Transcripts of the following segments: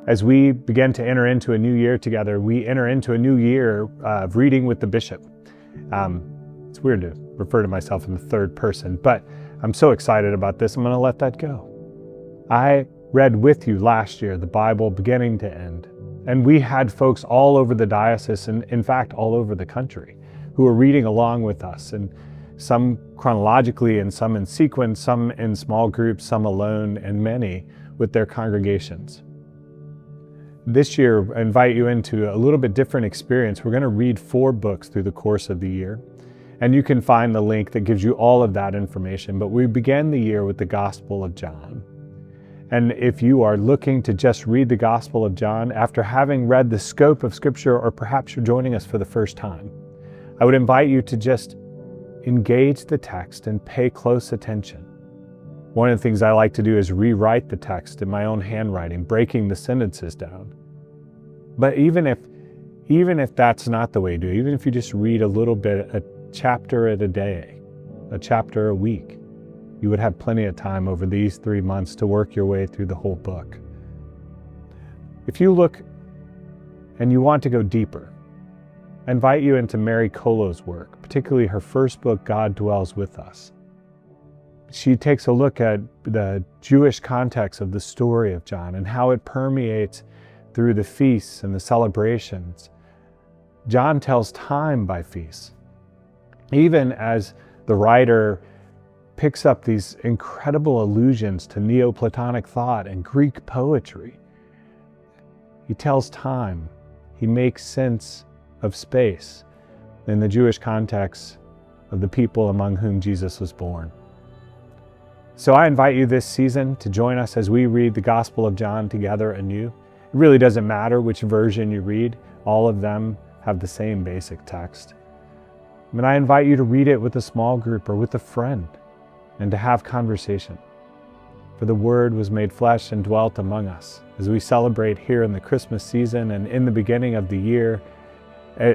As we begin to enter into a new year together, we enter into a new year of reading with the bishop. It's weird to refer to myself in the third person, but I'm so excited about this, I'm going to let that go. I read with you last year the Bible beginning to end, and we had folks all over the diocese, and in fact all over the country, who were reading along with us, and some chronologically and some in sequence, some in small groups, some alone, and many with their congregations. This year, I invite you into a little bit different experience. We're going to read 4 books through the course of the year, and you can find the link that gives you all of that information. But we began the year with the Gospel of John. And if you are looking to just read the Gospel of John after having read the scope of Scripture, or perhaps you're joining us for the first time, I would invite you to just engage the text and pay close attention. One of the things I like to do is rewrite the text in my own handwriting, breaking the sentences down. But even if that's not the way to do it, even if you just read a little bit, a chapter at a day, a chapter a week, you would have plenty of time over these 3 months to work your way through the whole book. If you look and you want to go deeper, I invite you into Mary Colo's work, particularly her first book, God Dwells With Us. She takes a look at the Jewish context of the story of John and how it permeates through the feasts and the celebrations. John tells time by feasts. Even as the writer picks up these incredible allusions to Neoplatonic thought and Greek poetry, he tells time. He makes sense of space in the Jewish context of the people among whom Jesus was born. So I invite you this season to join us as we read the Gospel of John together anew. It really doesn't matter which version you read. All of them have the same basic text. And I invite you to read it with a small group or with a friend and to have conversation. For the Word was made flesh and dwelt among us. As we celebrate here in the Christmas season and in the beginning of the year,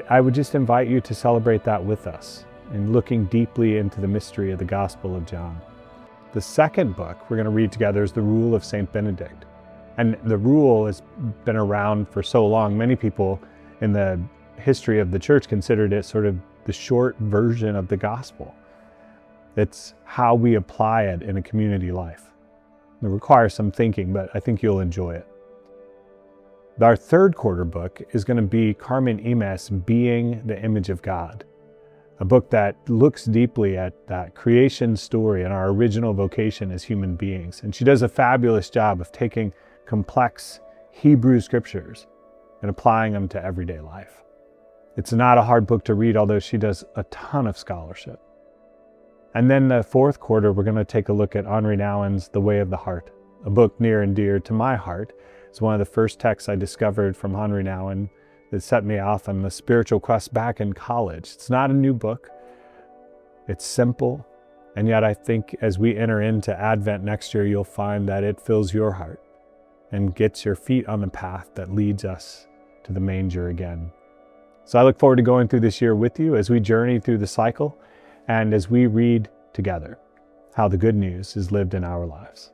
I would just invite you to celebrate that with us in looking deeply into the mystery of the Gospel of John. The second book we're going to read together is The Rule of St. Benedict. And the rule has been around for so long. Many people in the history of the church considered it sort of the short version of the gospel. It's how we apply it in a community life. It requires some thinking, but I think you'll enjoy it. Our third quarter book is going to be Carmen Imes, Being the Image of God, a book that looks deeply at that creation story and our original vocation as human beings. And she does a fabulous job of taking complex Hebrew scriptures and applying them to everyday life. It's not a hard book to read, although she does a ton of scholarship. And then the fourth quarter, we're going to take a look at Henri Nouwen's The Way of the Heart, a book near and dear to my heart. It's one of the first texts I discovered from Henri Nouwen that set me off on the spiritual quest back in college. It's not a new book. It's simple. And yet I think as we enter into Advent next year, you'll find that it fills your heart and gets your feet on the path that leads us to the manger again. So I look forward to going through this year with you as we journey through the cycle and as we read together how the good news is lived in our lives.